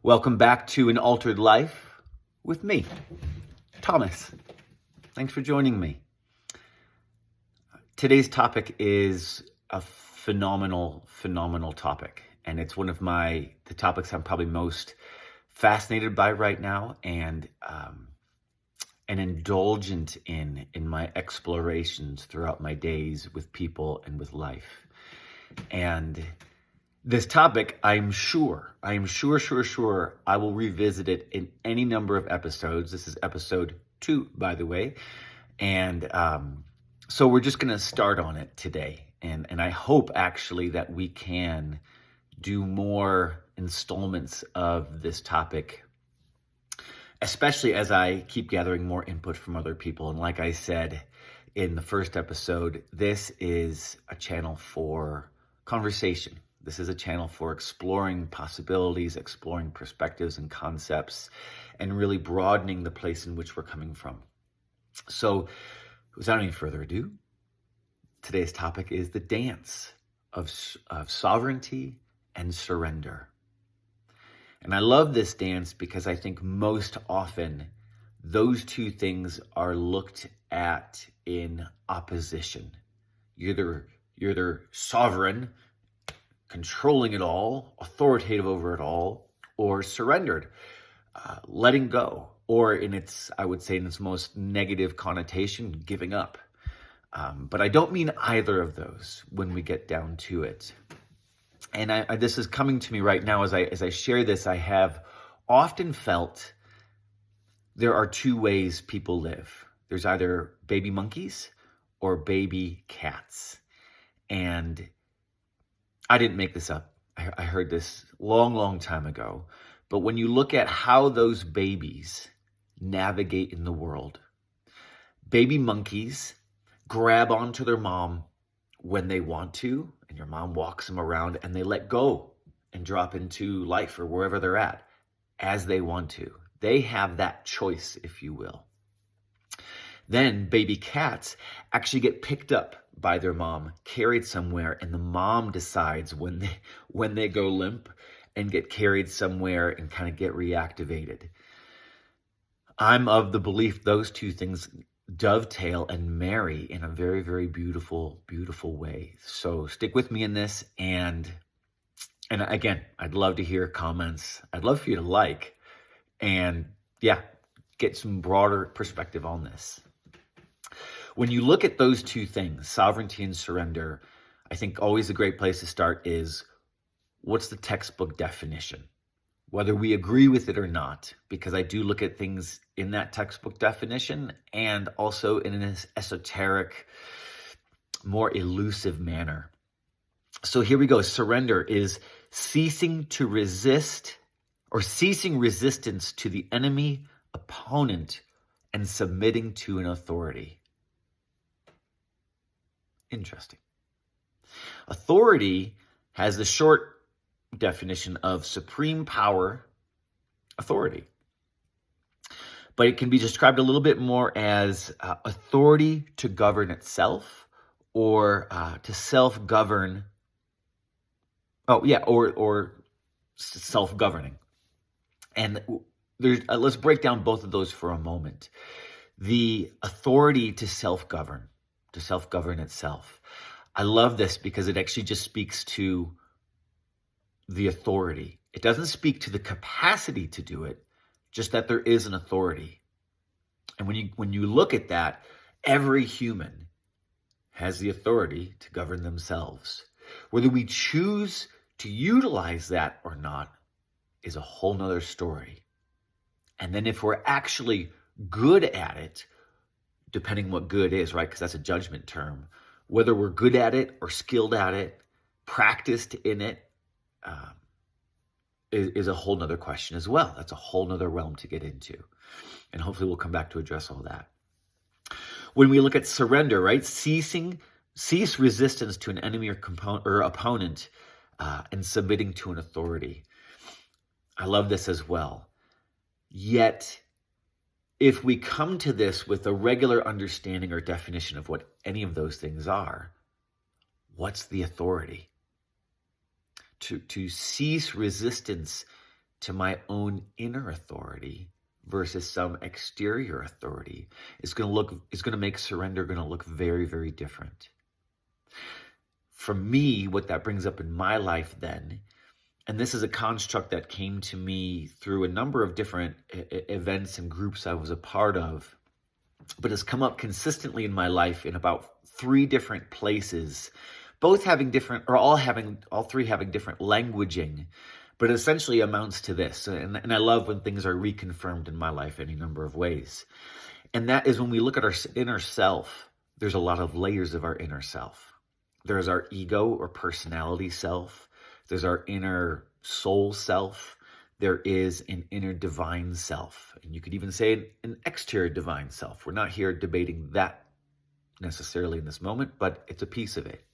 Welcome back to An Altered Life with me, Thomas. Thanks for joining me. Today's topic is a phenomenal topic, and it's one of the topics I'm probably most fascinated by right now, and indulgent in my explorations throughout my days with people and with life. And this topic, I am sure I will revisit it in any number of episodes. This is episode 2, by the way. And so we're just going to start on it today. And I hope actually that we can do more installments of this topic, especially as I keep gathering more input from other people. And like I said in the first episode, this is a channel for conversation. This is a channel for exploring possibilities, exploring perspectives and concepts, and really broadening the place in which we're coming from. So, without any further ado, today's topic is the dance of sovereignty and surrender. And I love this dance because I think most often those two things are looked at in opposition. You're either sovereign, controlling it all, authoritative over it all, or surrendered, letting go, or I would say in its most negative connotation, giving up. But I don't mean either of those when we get down to it. And this is coming to me right now as I share this. I have often felt there are two ways people live. There's either baby monkeys or baby cats. And I didn't make this up. I heard this long time ago. But when you look at how those babies navigate in the world, baby monkeys grab onto their mom when they want to, and your mom walks them around, and they let go and drop into life or wherever they're at as they want to. They have that choice, if you will. Then baby cats actually get picked up by their mom, carried somewhere, and the mom decides when they go limp and get carried somewhere and kind of get reactivated. I'm of the belief those two things dovetail and marry in a very, very beautiful way. So stick with me in this, and again, I'd love to hear comments. I'd love for you to and get some broader perspective on this. When you look at those two things, sovereignty and surrender, I think always a great place to start is, what's the textbook definition? Whether we agree with it or not, because I do look at things in that textbook definition and also in an esoteric, more elusive manner. So here we go. Surrender is ceasing resistance to the enemy, opponent, and submitting to an authority. Interesting. Authority has the short definition of supreme power, authority. But it can be described a little bit more as authority to govern itself, or to self-govern. Or self-governing. And let's break down both of those for a moment. The authority to self-govern itself. I love this because it actually just speaks to the authority. It doesn't speak to the capacity to do it, just that there is an authority. And when you look at that, every human has the authority to govern themselves. Whether we choose to utilize that or not is a whole nother story. And then if we're actually good at it, depending what good is, right? Because that's a judgment term. Whether we're good at it or skilled at it, practiced in it, is a whole nother question as well. That's a whole nother realm to get into. And hopefully we'll come back to address all that. When we look at surrender, right? Cease resistance to an enemy or opponent, and submitting to an authority. I love this as well. Yet, if we come to this with a regular understanding or definition of what any of those things are, what's the authority? To cease resistance to my own inner authority versus some exterior authority is going to make surrender going to look very, very different. For me, what that brings up in my life then, and this is a construct that came to me through a number of different events and groups I was a part of, but has come up consistently in my life in about 3 different places, both having different, or all 3 having different languaging, but it essentially amounts to this. And I love when things are reconfirmed in my life any number of ways. And that is when we look at our inner self, there's a lot of layers of our inner self. There's our ego or personality self. There's our inner soul self. There is an inner divine self. And you could even say an exterior divine self. We're not here debating that necessarily in this moment, but it's a piece of it.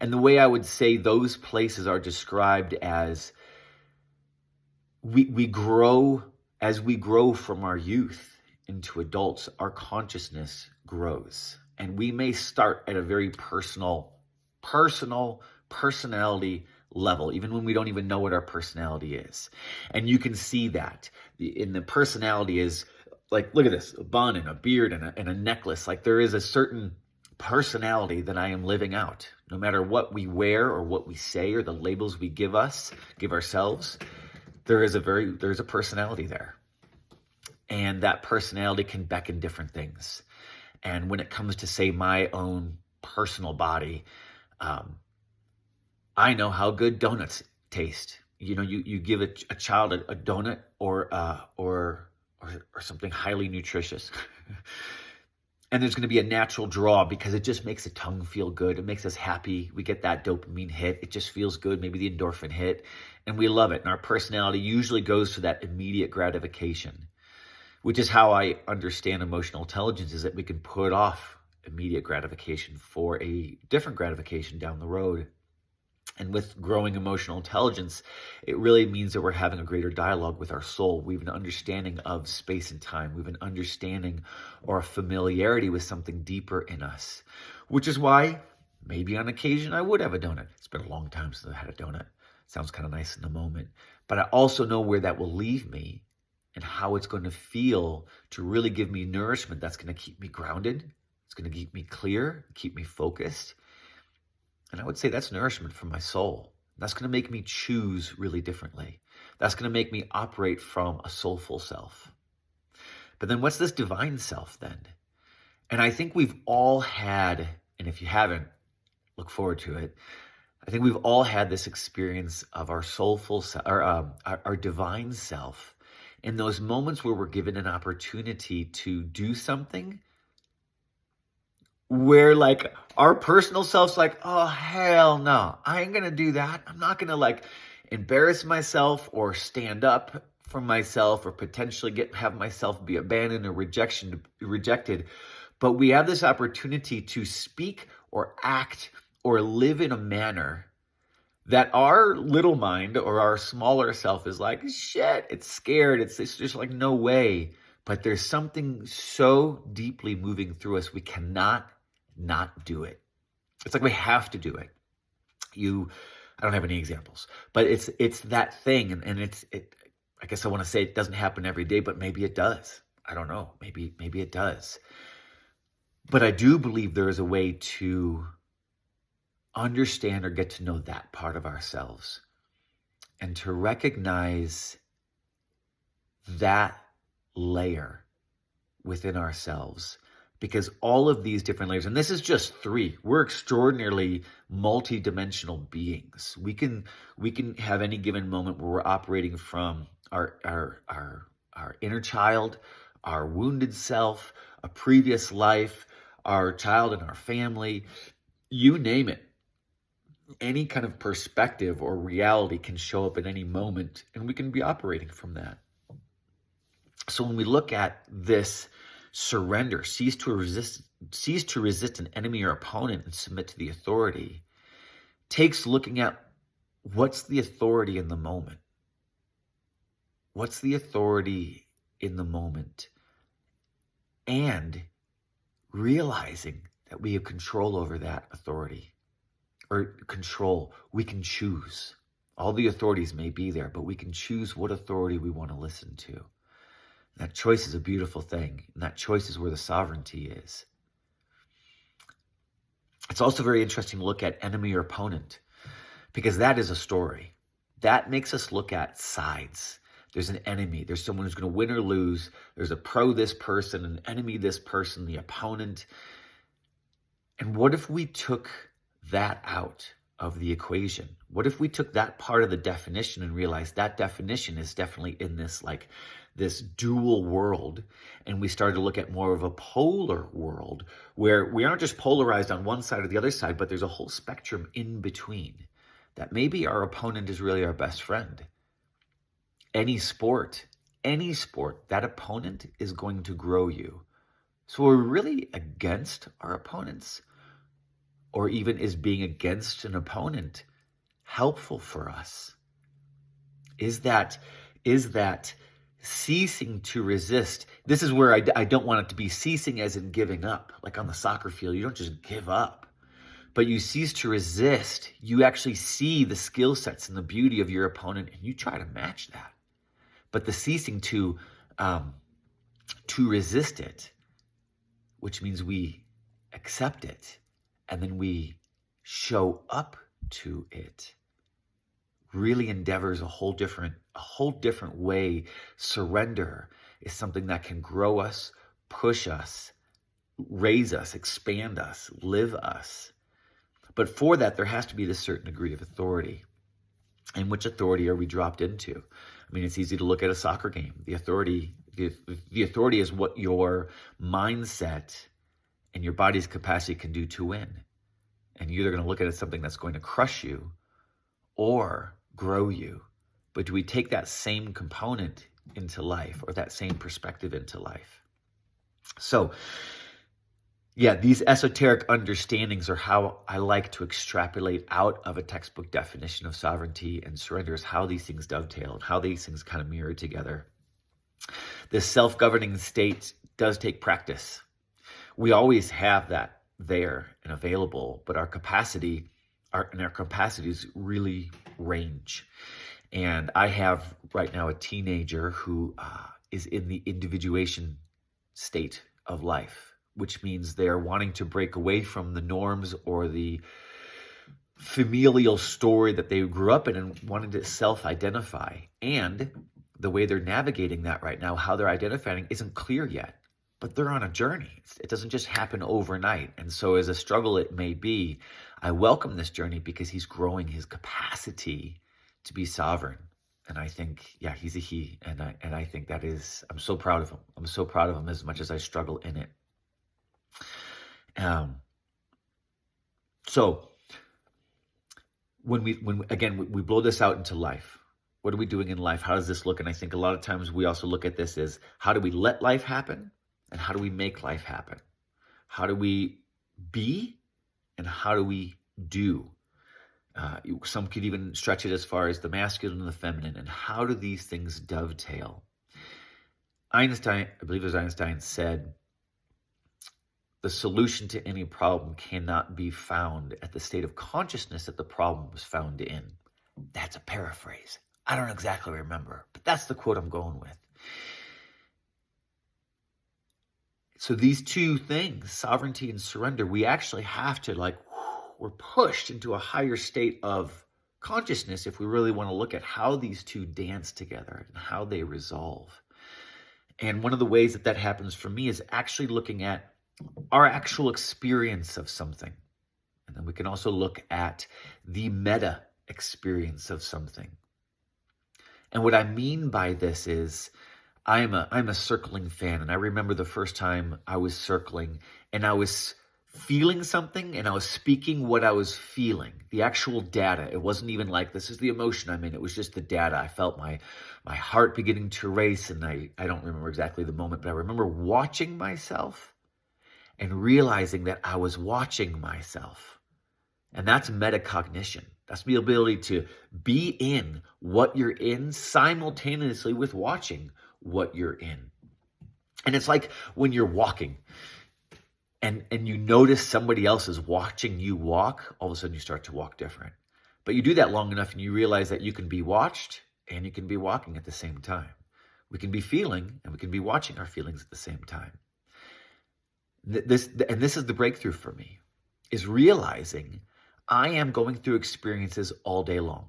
And the way I would say those places are described as we grow, as we grow from our youth into adults, our consciousness grows. And we may start at a very personality level, even when we don't even know what our personality is. And you can see that in the personality is like, look at this, a bun and a beard and a necklace. Like there is a certain personality that I am living out. No matter what we wear or what we say or the labels we give ourselves, there's a personality there. And that personality can beckon different things. And when it comes to, say, my own personal body, I know how good donuts taste. You know, you give a child a donut or something highly nutritious. And there's going to be a natural draw because it just makes the tongue feel good. It makes us happy. We get that dopamine hit. It just feels good, maybe the endorphin hit, and we love it. And our personality usually goes to that immediate gratification, which is how I understand emotional intelligence, is that we can put off immediate gratification for a different gratification down the road. And with growing emotional intelligence, it really means that we're having a greater dialogue with our soul. We have an understanding of space and time. We have an understanding or a familiarity with something deeper in us, which is why maybe on occasion I would have a donut. It's been a long time since I had a donut. Sounds kind of nice in the moment. But I also know where that will leave me and how it's going to feel to really give me nourishment that's going to keep me grounded. It's going to keep me clear, keep me focused. And I would say that's nourishment for my soul. That's going to make me choose really differently. That's going to make me operate from a soulful self. But then what's this divine self then? And I think we've all had, and if you haven't, look forward to it. I think we've all had this experience of our soulful self, or our divine self, in those moments where we're given an opportunity to do something where like our personal self's like, oh, hell no, I ain't going to do that. I'm not going to like embarrass myself or stand up for myself or potentially have myself be abandoned or rejected. But we have this opportunity to speak or act or live in a manner that our little mind or our smaller self is like, shit, it's scared. It's just like, no way. But there's something so deeply moving through us, we cannot not do it. It's like we have to do it. I don't have any examples, but it's that thing. And I guess I want to say it doesn't happen every day, but maybe it does. I don't know. Maybe it does. But I do believe there is a way to understand or get to know that part of ourselves and to recognize that layer within ourselves, because all of these different layers, and this is just 3, we're extraordinarily multi-dimensional beings. We can have any given moment where we're operating from our inner child, our wounded self, a previous life, our child and our family, you name it. Any kind of perspective or reality can show up at any moment, and we can be operating from that. So when we look at this surrender, cease to resist an enemy or opponent and submit to the authority, takes looking at what's the authority in the moment. What's the authority in the moment? And realizing that we have control over that authority. Or control, we can choose. All the authorities may be there, but we can choose what authority we want to listen to. That choice is a beautiful thing, and that choice is where the sovereignty is. It's also very interesting to look at enemy or opponent, because that is a story. That makes us look at sides. There's an enemy. There's someone who's going to win or lose. There's a pro this person, an enemy this person, the opponent. And what if we took that out of the equation? What if we took that part of the definition and realized that definition is definitely in this dual world, and we started to look at more of a polar world where we aren't just polarized on one side or the other side, but there's a whole spectrum in between, that maybe our opponent is really our best friend. Any sport, that opponent is going to grow you. So we're really against our opponents, or even is being against an opponent helpful for us? Is that ceasing to resist? This is where I don't want it to be ceasing as in giving up. Like on the soccer field, you don't just give up, but you cease to resist. You actually see the skill sets and the beauty of your opponent, and you try to match that. But the ceasing to resist it, which means we accept it, and then we show up to it, really endeavors a whole different way. Surrender is something that can grow us, push us, raise us, expand us, live us. But for that, there has to be this certain degree of authority. And which authority are we dropped into? I mean, it's easy to look at a soccer game. The authority is what your mindset and your body's capacity can do to win. And you're either going to look at it as something that's going to crush you or grow you. But do we take that same component into life, or that same perspective into life? So, yeah, these esoteric understandings are how I like to extrapolate out of a textbook definition of sovereignty and surrender, is how these things dovetail and how these things kind of mirror together. This self-governing state does take practice. We always have that there and available, but our capacities really range. And I have right now a teenager who is in the individuation state of life, which means they're wanting to break away from the norms or the familial story that they grew up in and wanted to self-identify. And the way they're navigating that right now, how they're identifying, isn't clear yet. But they're on a journey. It doesn't just happen overnight. And so as a struggle it may be, I welcome this journey because he's growing his capacity to be sovereign. And I think, yeah, he's a he. And I think that is, I'm so proud of him. I'm so proud of him as much as I struggle in it. So when we blow this out into life, what are we doing in life? How does this look? And I think a lot of times we also look at this as, how do we let life happen? And how do we make life happen? How do we be? And how do we do? Some could even stretch it as far as the masculine and the feminine. And how do these things dovetail? Einstein, I believe it was Einstein, said, the solution to any problem cannot be found at the state of consciousness that the problem was found in. That's a paraphrase. I don't exactly remember, but that's the quote I'm going with. So these two things, sovereignty and surrender, we actually have to we're pushed into a higher state of consciousness if we really want to look at how these two dance together and how they resolve. And one of the ways that happens for me is actually looking at our actual experience of something. And then we can also look at the meta experience of something. And what I mean by this is, I'm a circling fan, and I remember the first time I was circling and I was feeling something and I was speaking what I was feeling, the actual data. It wasn't even like, this is the emotion I'm in. It was just the data. I felt my heart beginning to race, and I don't remember exactly the moment, but I remember watching myself and realizing that I was watching myself. And that's metacognition. That's the ability to be in what you're in simultaneously with watching what you're in. And it's like when you're walking and you notice somebody else is watching you walk, all of a sudden you start to walk different. But you do that long enough and you realize that you can be watched and you can be walking at the same time. We can be feeling and we can be watching our feelings at the same time. This is the breakthrough for me, is realizing I am going through experiences all day long.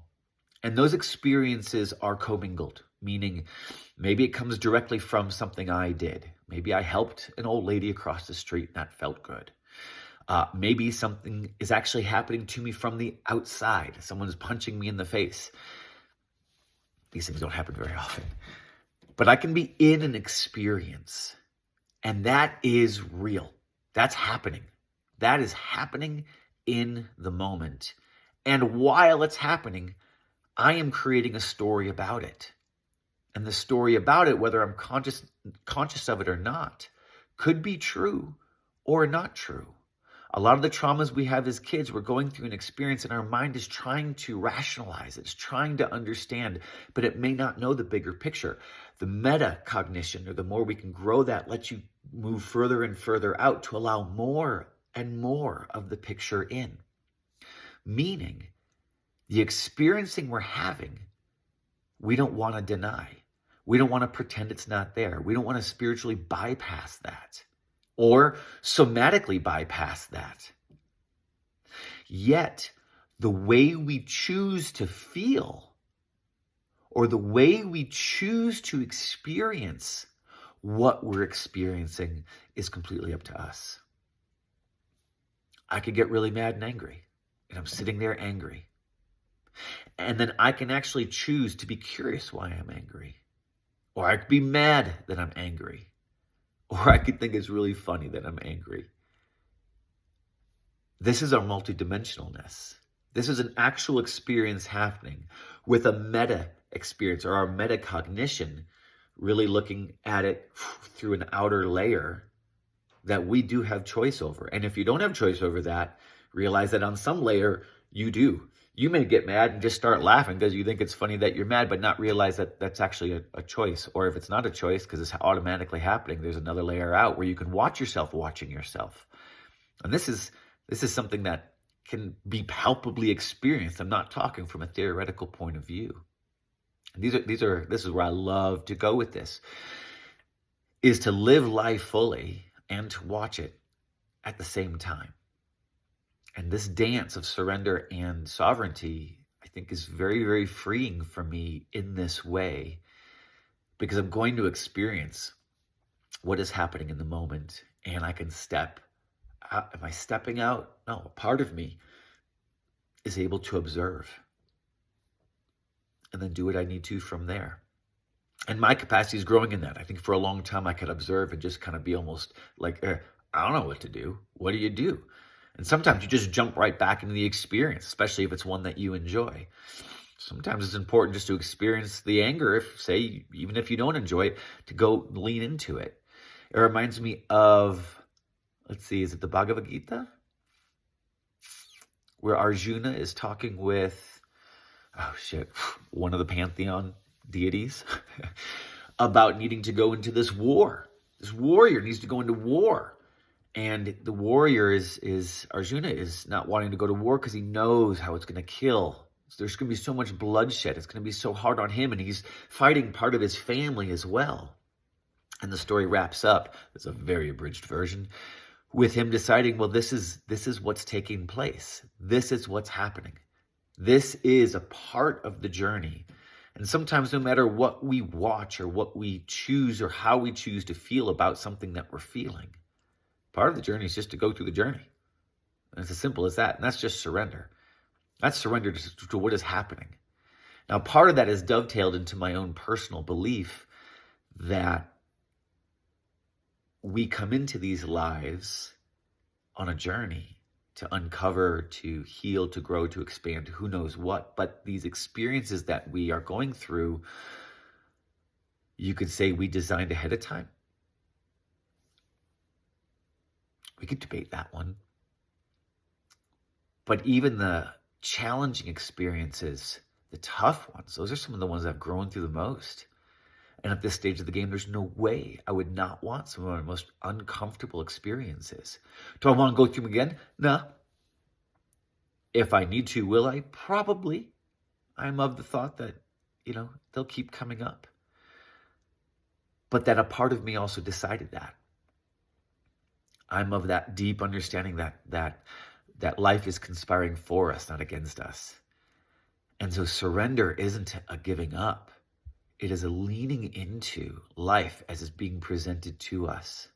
And those experiences are commingled, meaning maybe it comes directly from something I did. Maybe I helped an old lady across the street and that felt good. Maybe something is actually happening to me from the outside. Someone is punching me in the face. These things don't happen very often. But I can be in an experience, and that is real. That's happening. That is happening in the moment. And while it's happening, I am creating a story about it. And the story about it, whether I'm conscious of it or not, could be true or not true. A lot of the traumas we have as kids, we're going through an experience and our mind is trying to rationalize it. It's trying to understand, but it may not know the bigger picture. The metacognition, or the more we can grow that, lets you move further and further out to allow more and more of the picture in. Meaning, the experiencing we're having, we don't want to deny. We don't want to pretend it's not there. We don't want to spiritually bypass that or somatically bypass that. Yet, the way we choose to feel or the way we choose to experience what we're experiencing is completely up to us. I could get really mad and angry, and I'm sitting there angry. And then I can actually choose to be curious why I'm angry. Or I could be mad that I'm angry. Or I could think it's really funny that I'm angry. This is our multidimensionalness. This is an actual experience happening with a meta experience, or our metacognition really looking at it through an outer layer that we do have choice over. And if you don't have choice over that, realize that on some layer you do. You may get mad and just start laughing because you think it's funny that you're mad, but not realize that that's actually a choice. Or if it's not a choice because it's automatically happening, there's another layer out where you can watch yourself watching yourself. And this is something that can be palpably experienced. I'm not talking from a theoretical point of view. And this is where I love to go with this, is to live life fully and to watch it at the same time. And this dance of surrender and sovereignty, I think, is very, very freeing for me in this way, because I'm going to experience what is happening in the moment, and I can step out. Am I stepping out? No, a part of me is able to observe and then do what I need to from there. And my capacity is growing in that. I think for a long time I could observe and just kind of be almost like, I don't know what to do. What do you do? And sometimes you just jump right back into the experience, especially if it's one that you enjoy. Sometimes it's important just to experience the anger, even if you don't enjoy it, to go lean into it. It reminds me of, is it the Bhagavad Gita? Where Arjuna is talking with, one of the pantheon deities about needing to go into this war. This warrior needs to go into war. And the warrior Arjuna is not wanting to go to war because he knows how it's going to kill. So there's going to be so much bloodshed. It's going to be so hard on him. And he's fighting part of his family as well. And the story wraps up, it's a very abridged version, with him deciding, well, this is what's taking place. This is what's happening. This is a part of the journey. And sometimes no matter what we watch or what we choose or how we choose to feel about something that we're feeling, part of the journey is just to go through the journey. And it's as simple as that. And that's just surrender. That's surrender to what is happening. Now, part of that is dovetailed into my own personal belief that we come into these lives on a journey to uncover, to heal, to grow, to expand, who knows what. But these experiences that we are going through, you could say we designed ahead of time. We could debate that one. But even the challenging experiences, the tough ones, those are some of the ones I've grown through the most. And at this stage of the game, there's no way I would not want some of my most uncomfortable experiences. Do I want to go through them again? No. If I need to, will I? Probably. I'm of the thought that, they'll keep coming up. But then a part of me also decided that. I'm of that deep understanding that life is conspiring for us, not against us. And so surrender isn't a giving up. It is a leaning into life as it's being presented to us.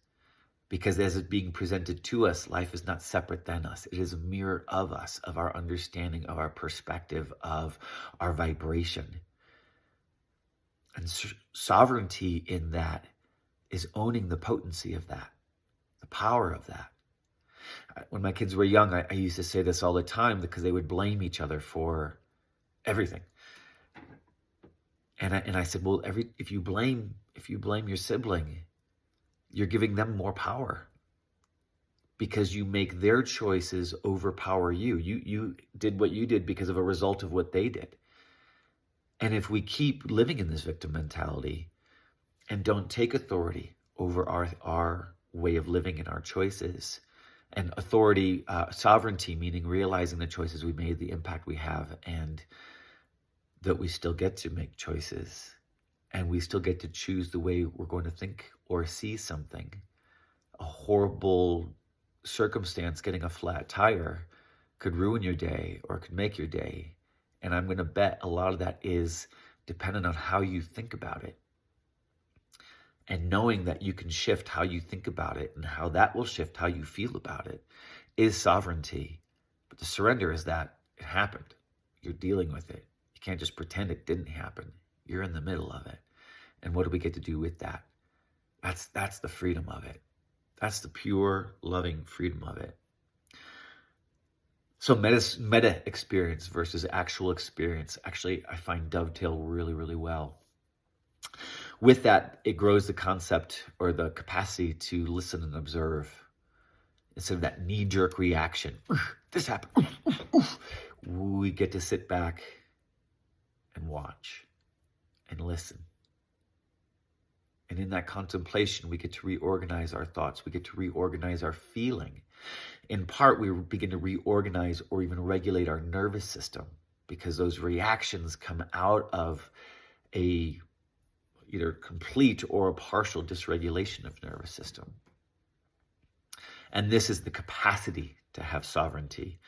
Because as it's being presented to us, life is not separate than us. It is a mirror of us, of our understanding, of our perspective, of our vibration. And sovereignty in that is owning the potency of that, the power of that. When my kids were young, I used to say this all the time because they would blame each other for everything. And I said, well, if you blame your sibling, you're giving them more power because you make their choices overpower you. You did what you did because of a result of what they did. And if we keep living in this victim mentality and don't take authority over our way of living and our choices, and authority, sovereignty, meaning realizing the choices we made, the impact we have, and that we still get to make choices, and we still get to choose the way we're going to think or see something. A horrible circumstance, getting a flat tire, could ruin your day or could make your day. And I'm going to bet a lot of that is dependent on how you think about it. And knowing that you can shift how you think about it and how that will shift how you feel about it is sovereignty. But the surrender is that it happened. You're dealing with it. You can't just pretend it didn't happen. You're in the middle of it. And what do we get to do with that? That's the freedom of it. That's the pure, loving freedom of it. So meta experience versus actual experience. Actually, I find dovetail really, really well. With that, it grows the concept or the capacity to listen and observe instead of that knee-jerk reaction. This happened. We get to sit back and watch and listen. And in that contemplation, we get to reorganize our thoughts. We get to reorganize our feeling. In part, we begin to reorganize or even regulate our nervous system because those reactions come out of a either complete or a partial dysregulation of nervous system. And this is the capacity to have sovereignty,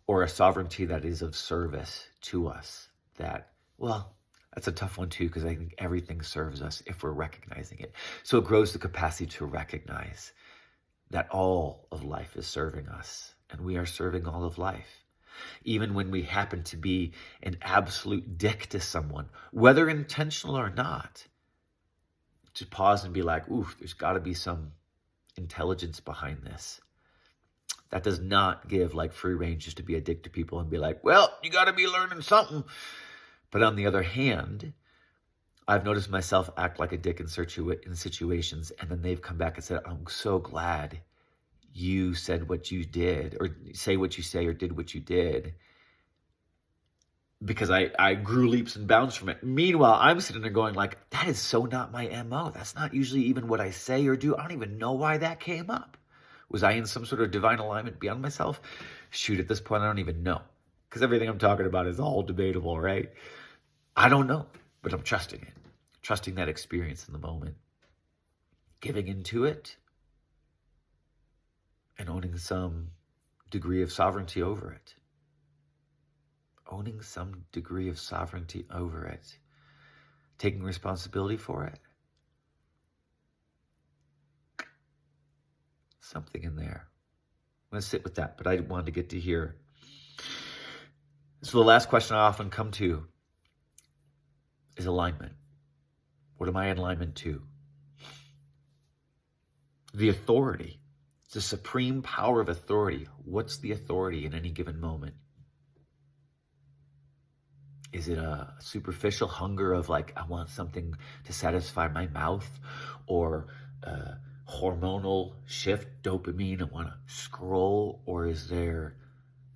or a sovereignty that is of service to us. That's a tough one too, because I think everything serves us if we're recognizing it. So it grows the capacity to recognize that all of life is serving us, and we are serving all of life. Even when we happen to be an absolute dick to someone, whether intentional or not, to pause and be like, oof, there's got to be some intelligence behind this. That does not give like free range just to be a dick to people and be like, well, you got to be learning something. But on the other hand, I've noticed myself act like a dick in situations, and then they've come back and said, I'm so glad you said what you did, or say what you say, or did what you did, because I grew leaps and bounds from it. Meanwhile, I'm sitting there going like, that is so not my MO. That's not usually even what I say or do. I don't even know why that came up. Was I in some sort of divine alignment beyond myself? Shoot, at this point, I don't even know. Because everything I'm talking about is all debatable, right? I don't know, but I'm trusting it. Trusting that experience in the moment. Giving into it. And owning some degree of sovereignty over it. Owning some degree of sovereignty over it. Taking responsibility for it. Something in there. I'm going to sit with that, but I wanted to get to here. So the last question I often come to is alignment. What am I in alignment to? The authority. The supreme power of authority. What's the authority in any given moment? Is it a superficial hunger of like, I want something to satisfy my mouth, or a hormonal shift, dopamine, I want to scroll? Or is there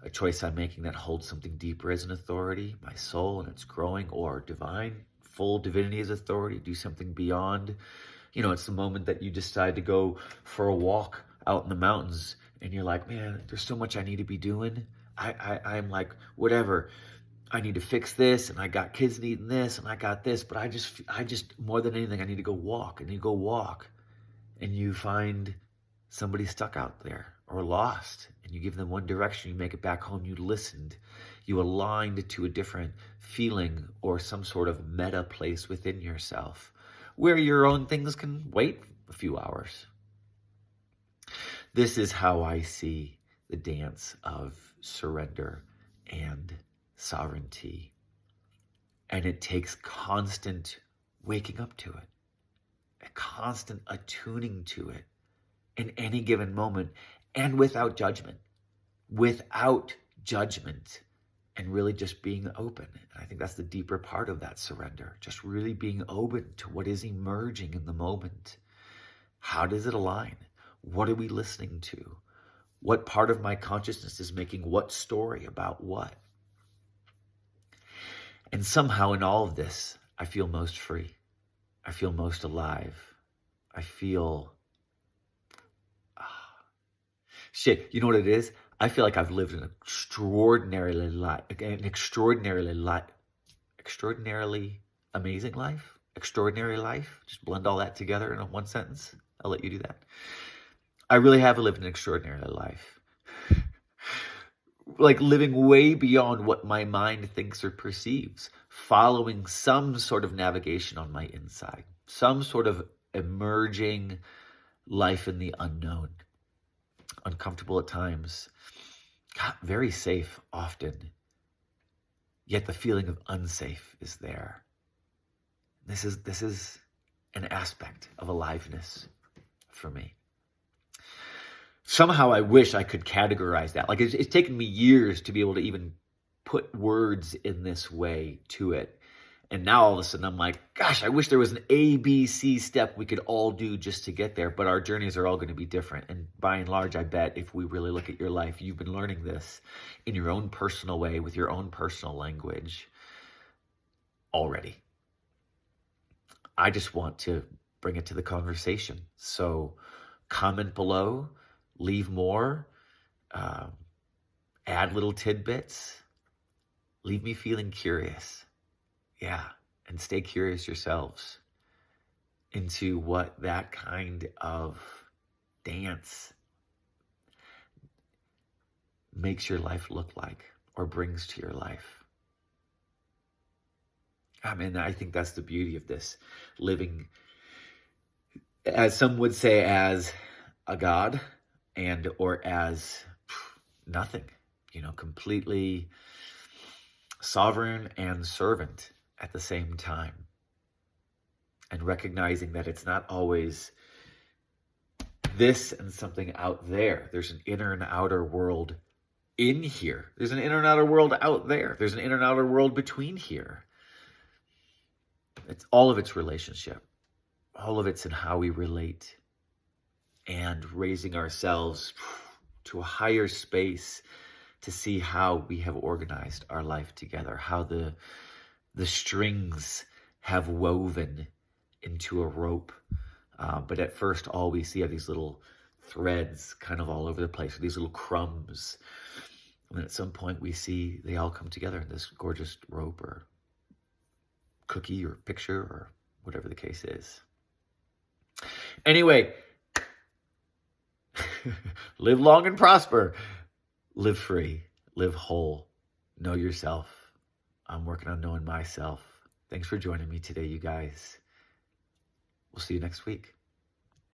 a choice I'm making that holds something deeper as an authority, my soul, and it's growing, or divine, full divinity as authority, do something beyond? It's the moment that you decide to go for a walk out in the mountains and you're like, man, there's so much I need to be doing. I'm like, whatever. I need to fix this, and I got kids needing this, and I got this, but I just more than anything, I need to go walk. I need to go walk. And you find somebody stuck out there or lost, and you give them one direction, you make it back home, you listened, you aligned to a different feeling or some sort of meta place within yourself where your own things can wait a few hours. This is how I see the dance of surrender and sovereignty. And it takes constant waking up to it, a constant attuning to it in any given moment, and without judgment, and really just being open. And I think that's the deeper part of that surrender, just really being open to what is emerging in the moment. How does it align? What are we listening to? What part of my consciousness is making what story about what? And somehow in all of this, I feel most free. I feel most alive. I feel, shit, you know what it is? I feel like I've lived an extraordinarily amazing life, extraordinary life. Just blend all that together in one sentence. I'll let you do that. I really have lived an extraordinary life. Like living way beyond what my mind thinks or perceives, following some sort of navigation on my inside, some sort of emerging life in the unknown, uncomfortable at times, very safe often, yet the feeling of unsafe is there. This is an aspect of aliveness for me. Somehow I wish I could categorize that. Like it's taken me years to be able to even put words in this way to it. And now all of a sudden I'm like, gosh, I wish there was an A, B, C step we could all do just to get there. But our journeys are all going to be different. And by and large, I bet if we really look at your life, you've been learning this in your own personal way with your own personal language already. I just want to bring it to the conversation. So comment below. Leave more, add little tidbits, leave me feeling curious. Yeah, and stay curious yourselves into what that kind of dance makes your life look like or brings to your life. I mean, I think that's the beauty of this, living, as some would say, as a god, and or as nothing, completely sovereign and servant at the same time. And recognizing that it's not always this and something out there. There's an inner and outer world in here. There's an inner and outer world out there. There's an inner and outer world between here. It's all of its relationship. All of it's in how we relate. And raising ourselves to a higher space to see how we have organized our life together, how the strings have woven into a rope. But at first, all we see are these little threads kind of all over the place, these little crumbs. And then at some point, we see they all come together in this gorgeous rope or cookie or picture or whatever the case is. Anyway, live long and prosper. Live free. Live whole. Know yourself. I'm working on knowing myself. Thanks for joining me today, you guys. We'll see you next week.